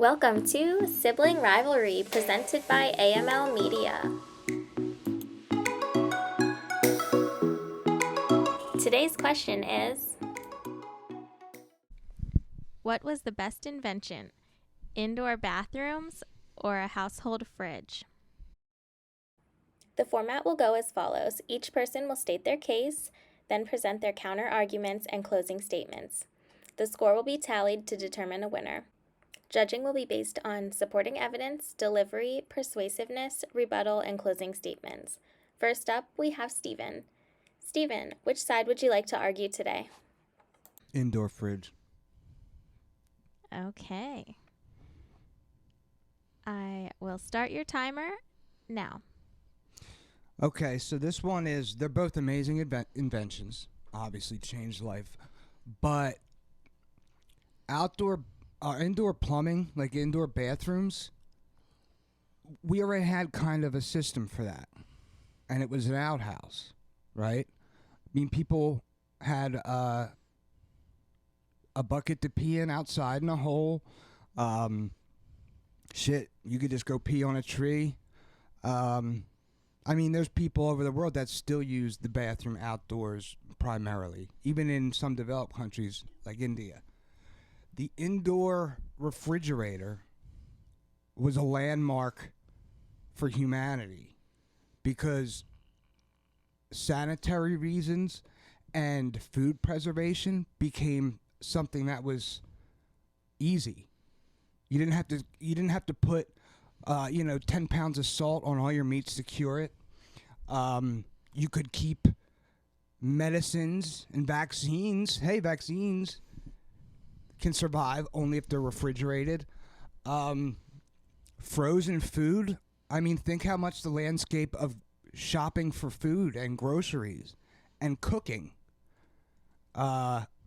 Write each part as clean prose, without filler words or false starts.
Welcome to Sibling Rivalry, presented by AML Media. Today's question is, what was the best invention? Indoor bathrooms or a household fridge? the format will go as follows. Each person will state their case, then present their counter arguments and closing statements. The score will be tallied to determine a winner. Judging will be based on supporting evidence, delivery, persuasiveness, rebuttal, and closing statements. First up, we have Stephen. Stephen, which side would you like to argue today? Indoor fridge. Okay. I will start your timer now. Okay, so this one is, they're both amazing inventions, obviously changed life, but indoor plumbing, like indoor bathrooms, we already had kind of a system for that, and it was an outhouse, right? I mean, people had a bucket to pee in outside in a hole. You could just go pee on a tree. I mean, there's people over the world that still use the bathroom outdoors primarily, even in some developed countries like India. The indoor refrigerator was a landmark for humanity because sanitary reasons and food preservation became something that was easy. You didn't have to put 10 pounds of salt on all your meats to cure it. You could keep medicines and vaccines. Hey, vaccines can survive only if they're refrigerated. Frozen food. I mean, think how much the landscape of shopping for food and groceries and cooking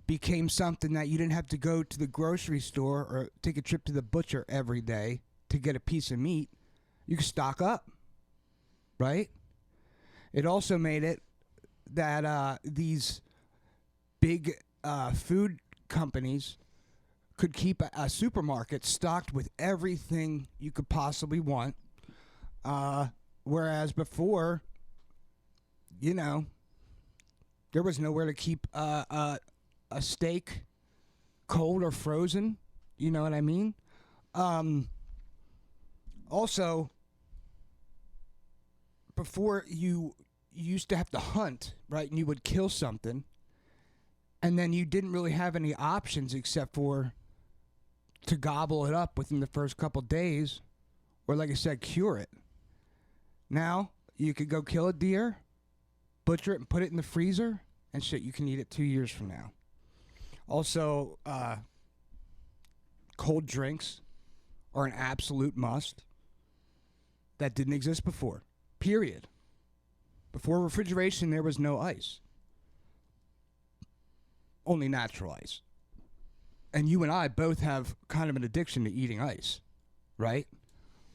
became something that you didn't have to go to the grocery store or take a trip to the butcher every day to get a piece of meat. You could stock up, right? It also made it that these big food companies could keep a supermarket stocked with everything you could possibly want, whereas before, there was nowhere to keep a steak cold or frozen. You know what I mean? Also, before you used to have to hunt, right? And you would kill something, and then you didn't really have any options except for to gobble it up within the first couple days, or like I said, cure it. Now, you could go kill a deer, butcher it, and put it in the freezer, and shit, you can eat it 2 years from now. Also, cold drinks are an absolute must. That didn't exist before, period. Before refrigeration, there was no ice. Only natural ice. And you and I both have kind of an addiction to eating ice, right?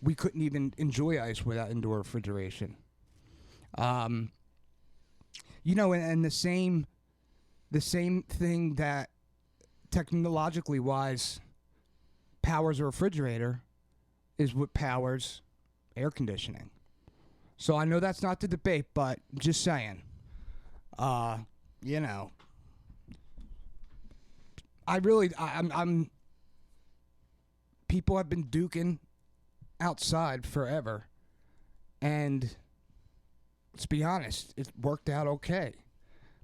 We couldn't even enjoy ice without indoor refrigeration. And the same thing that technologically wise powers a refrigerator is what powers air conditioning. So I know that's not the debate, but just saying. I'm people have been duking outside forever, and let's be honest, it worked out okay.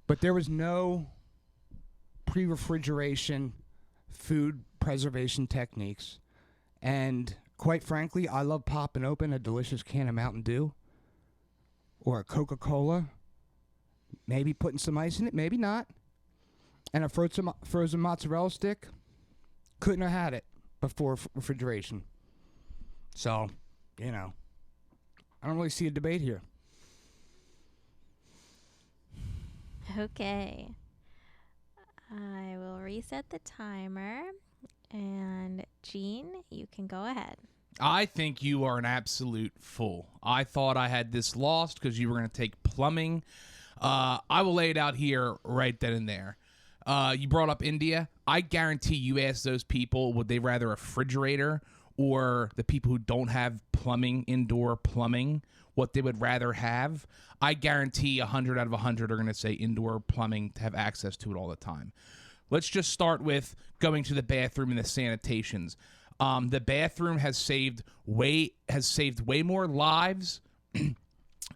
But there was no pre-refrigeration food preservation techniques, and quite frankly, I love popping open a delicious can of Mountain Dew or a Coca-Cola, maybe putting some ice in it, maybe not, and a frozen mozzarella stick. Couldn't have had it before refrigeration. So, I don't really see a debate here. Okay. I will reset the timer. And Gene, you can go ahead. I think you are an absolute fool. I thought I had this lost because you were going to take plumbing. I will lay it out here right then and there. You brought up India. I guarantee you asked those people, would they rather a refrigerator or the people who don't have plumbing, indoor plumbing, what they would rather have, I guarantee 100 out of 100 are going to say indoor plumbing to have access to it all the time. Let's just start with going to the bathroom and the sanitations. The bathroom has saved way more lives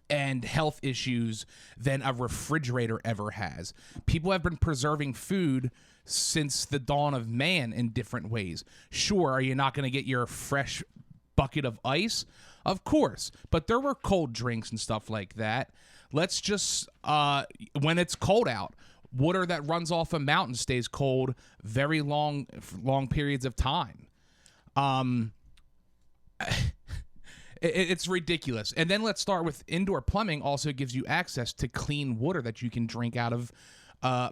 and health issues than a refrigerator ever has. People have been preserving food since the dawn of man in different ways. Sure, are you not going to get your fresh bucket of ice? Of course, but there were cold drinks and stuff like that. Let's just, when it's cold out, water that runs off a mountain stays cold very long periods of time. It's ridiculous. And then let's start with indoor plumbing also gives you access to clean water that you can drink out of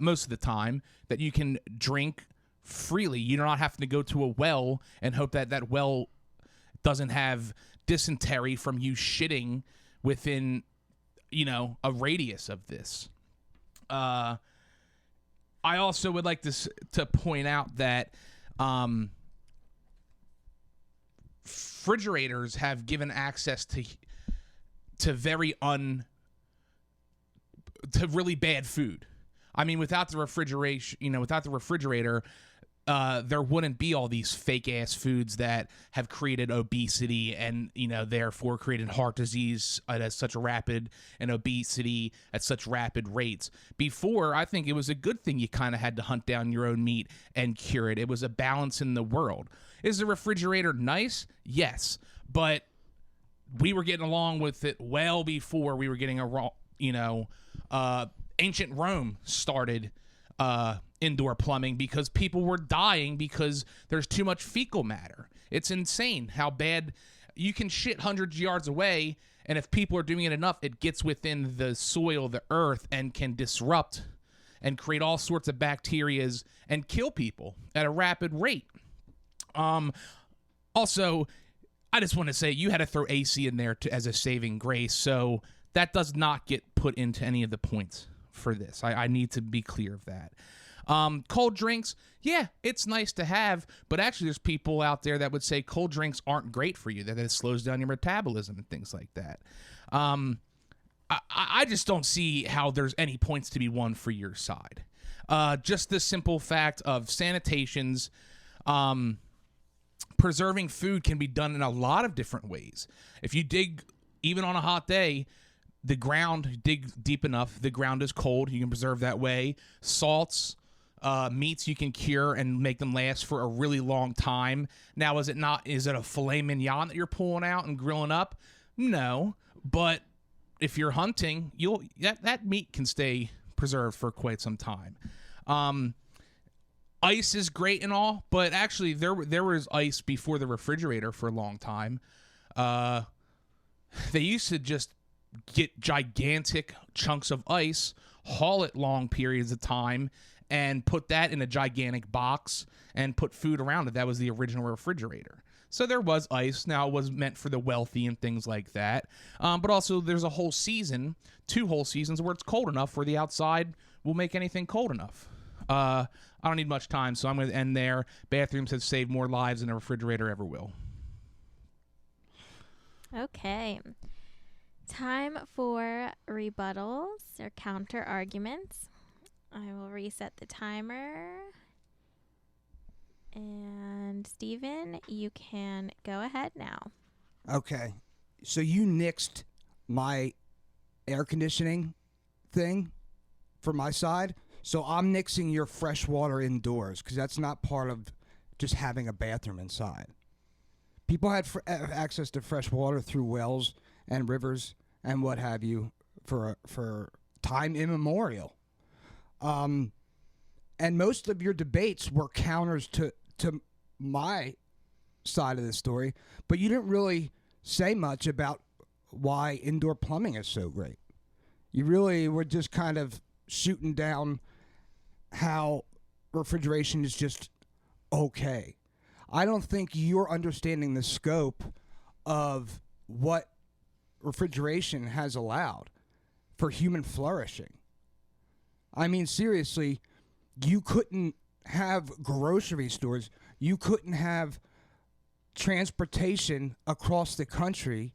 most of the time, that you can drink freely. You're not having to go to a well and hope that that well doesn't have dysentery from you shitting within, a radius of this. I also would like to point out that refrigerators have given access to really bad food. I mean, without the refrigerator, there wouldn't be all these fake ass foods that have created obesity and, therefore created heart disease at such a rapid and obesity at such rapid rates. Before, I think it was a good thing you kind of had to hunt down your own meat and cure it. It was a balance in the world. Is the refrigerator nice? Yes. But we were getting along with it well before we were getting ancient Rome started indoor plumbing because people were dying because there's too much fecal matter. It's insane how bad you can shit hundreds of yards away, and if people are doing it enough, it gets within the soil, the earth, and can disrupt and create all sorts of bacterias and kill people at a rapid rate. Also, I just want to say you had to throw AC in there as a saving grace, so that does not get put into any of the points for this. I need to be clear of that. Cold drinks, yeah, it's nice to have, but actually there's people out there that would say cold drinks aren't great for you, that it slows down your metabolism and things like that. I just don't see how there's any points to be won for your side. Just the simple fact of sanitations, preserving food can be done in a lot of different ways. If you dig, even on a hot day, dig deep enough, the ground is cold, you can preserve that way. Salts, meats you can cure and make them last for a really long time. Now, is it a filet mignon that you're pulling out and grilling up? No, but if you're hunting, that meat can stay preserved for quite some time. Ice is great and all, but actually there was ice before the refrigerator for a long time. They used to just get gigantic chunks of ice, haul it long periods of time, and put that in a gigantic box and put food around it. That was the original refrigerator. So there was ice. Now it was meant for the wealthy and things like that. But also there's a whole season, 2 whole seasons, where it's cold enough where the outside will make anything cold enough. I don't need much time, so I'm going to end there. Bathrooms have saved more lives than a refrigerator ever will. Okay. Time for rebuttals or counter arguments. I will reset the timer. And Steven, you can go ahead now. Okay. So you nixed my air conditioning thing for my side. So I'm nixing your fresh water indoors because that's not part of just having a bathroom inside. People had access to fresh water through wells and rivers and what have you for time immemorial. And most of your debates were counters to my side of the story, but you didn't really say much about why indoor plumbing is so great. You really were just kind of shooting down how refrigeration is just okay. I don't think you're understanding the scope of what refrigeration has allowed for human flourishing. I mean, seriously, you couldn't have grocery stores. You couldn't have transportation across the country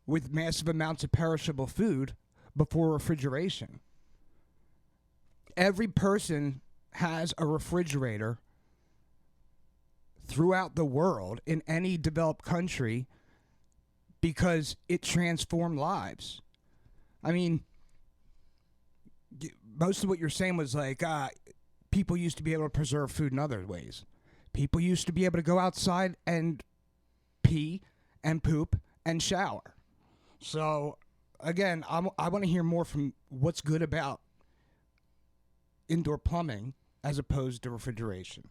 with massive amounts of perishable food before refrigeration. Every person has a refrigerator throughout the world in any developed country because it transformed lives. I mean, most of what you're saying was like, people used to be able to preserve food in other ways. People used to be able to go outside and pee and poop and shower. So, again, I want to hear more from what's good about indoor plumbing as opposed to refrigeration.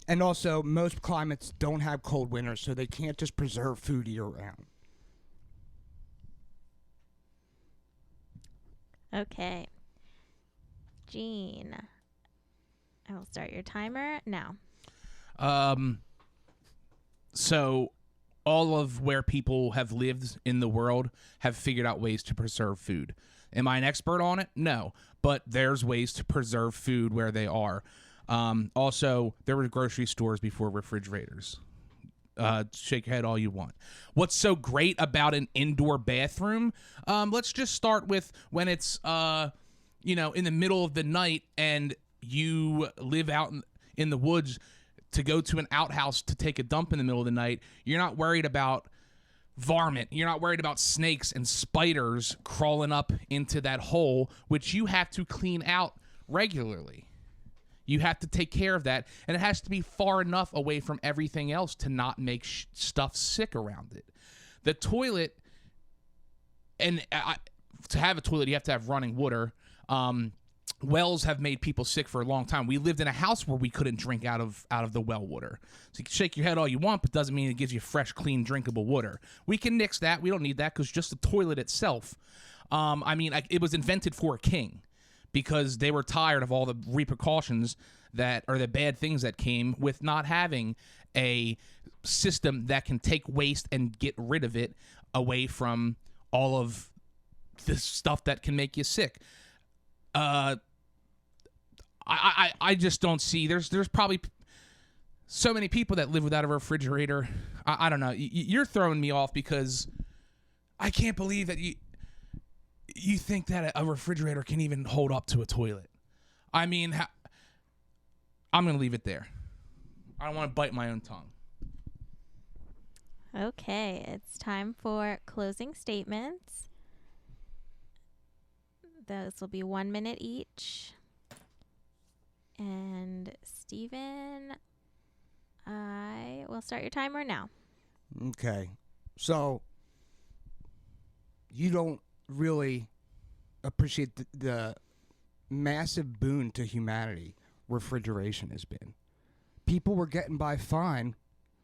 And also, most climates don't have cold winters, so they can't just preserve food year-round. Okay. Jean, I will start your timer now. So all of where people have lived in the world have figured out ways to preserve food. Am I an expert on it? No, but there's ways to preserve food where they are. Also, there were grocery stores before refrigerators. Shake your head all you want. What's so great about an indoor bathroom? Let's just start with when it's, in the middle of the night and you live out in the woods to go to an outhouse to take a dump in the middle of the night. You're not worried about varmint. You're not worried about snakes and spiders crawling up into that hole, which you have to clean out regularly. You have to take care of that, and it has to be far enough away from everything else to not make stuff sick around it. The toilet, and to have a toilet, you have to have running water. Wells have made people sick for a long time. We lived in a house where we couldn't drink out of the well water. So you can shake your head all you want, but doesn't mean it gives you fresh, clean, drinkable water. We can nix that. We don't need that because just the toilet itself. It was invented for a king because they were tired of all the repercussions the bad things that came with not having a system that can take waste and get rid of it away from all of this stuff that can make you sick. I just don't see. There's probably so many people that live without a refrigerator. I don't know. You're throwing me off because I can't believe that you think that a refrigerator can even hold up to a toilet. I mean, I'm going to leave it there. I don't want to bite my own tongue. Okay, it's time for closing statements. Those will be 1 minute each. And Steven, I will start your timer now. Okay. So, you don't really appreciate the massive boon to humanity refrigeration has been. People were getting by fine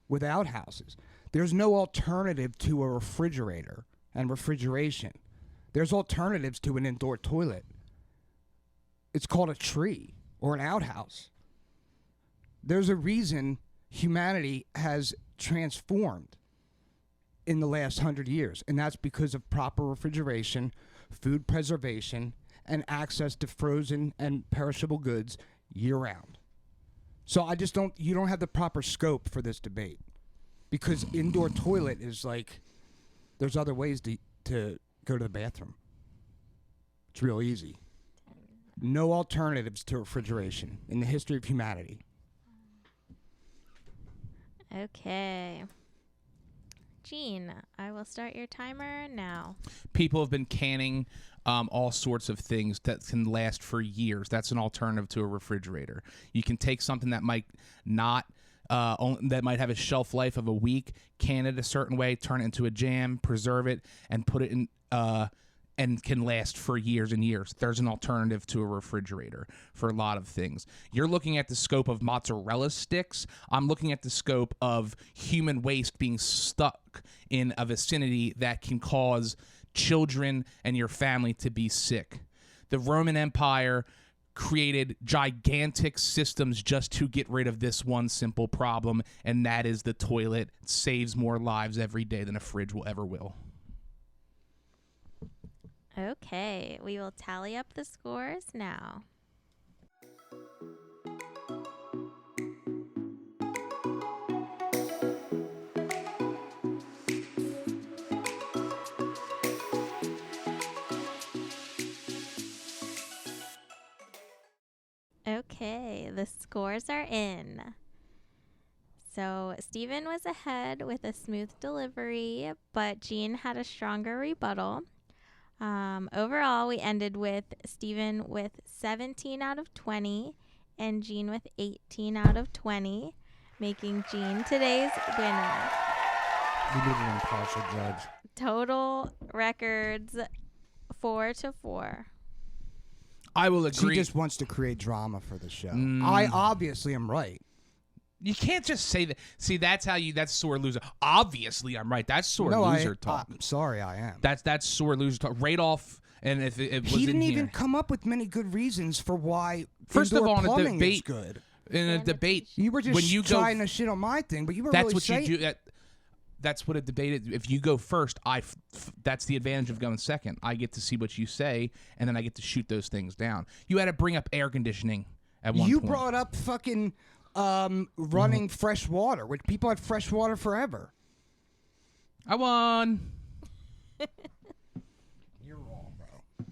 without houses. There's no alternative to a refrigerator and refrigeration. There's alternatives to an indoor toilet. It's called a tree or an outhouse. There's a reason humanity has transformed in the last 100 years, and that's because of proper refrigeration, food preservation, and access to frozen and perishable goods year-round. So you don't have the proper scope for this debate, because indoor toilet is like, there's other ways to go to the bathroom. It's real easy. No alternatives to refrigeration in the history of humanity. Okay. Jean, I will start your timer now. People have been canning all sorts of things that can last for years. That's an alternative to a refrigerator. You can take something that might that might have a shelf life of a week, can it a certain way, turn it into a jam, preserve it, and put it in and can last for years and years. There's an alternative to a refrigerator for a lot of things. You're looking at the scope of mozzarella sticks. I'm looking at the scope of human waste being stuck in a vicinity that can cause children and your family to be sick. The Roman Empire created gigantic systems just to get rid of this one simple problem, and that is the toilet. It saves more lives every day than a fridge will. Okay, we will tally up the scores now. Okay, the scores are in. So Stephen was ahead with a smooth delivery, but Jean had a stronger rebuttal. Overall, we ended with Stephen with 17 out of 20 and Jean with 18 out of 20, making Jean today's winner. We need an impartial judge. Total records 4-4. I will agree. She just wants to create drama for the show. I obviously am right. You can't just say that. See, that's sore loser. Obviously, I'm right. That's sore loser talk. I'm sorry, I am. That's sore loser talk. Radolph, and if it was he didn't in even here. come up with many good reasons for why. First of indoor all, in a plumbing debate, is good. In a debate, You were just when you trying go, to shit on my thing, but you were that's really what saying. you do. That's what a debate is. If you go first, that's the advantage of going second. I get to see what you say, and then I get to shoot those things down. You had to bring up air conditioning at one You point. brought up fucking running fresh water, which people had fresh water forever. I won. You're wrong, bro.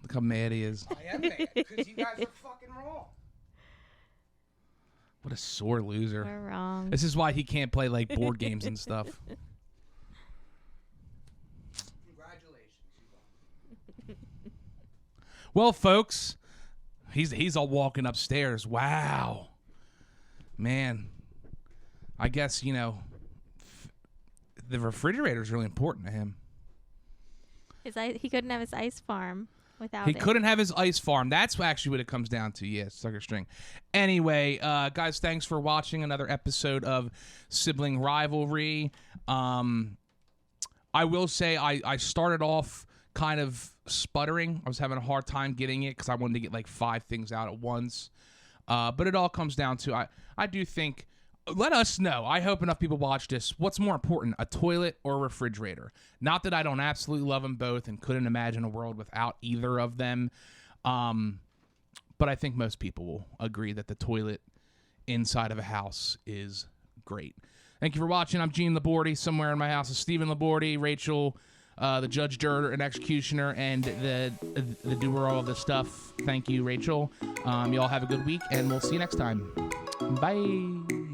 Look how mad he is. I am mad because you guys are fucking wrong. What a sore loser. We're wrong. This is why he can't play like board games and stuff. Congratulations, you won. Well, folks, he's all walking upstairs. Wow. Man, I guess, the refrigerator is really important to him. He couldn't have his ice farm without He it. couldn't have his ice farm. That's actually what it comes down to. Yeah, sucker string. Anyway, guys, thanks for watching another episode of Sibling Rivalry. I will say I started off kind of sputtering. I was having a hard time getting it because I wanted to get like 5 things out at once. But it all comes down to, I do think, let us know. I hope enough people watch this. What's more important, a toilet or a refrigerator? Not that I don't absolutely love them both and couldn't imagine a world without either of them. But I think most people will agree that the toilet inside of a house is great. Thank you for watching. I'm Gene Labordi. Somewhere in my house is Stephen Labordi, Rachel, the judge, juror, and executioner, and the doer of all this stuff. Thank you, Rachel. Y'all have a good week, and we'll see you next time. Bye.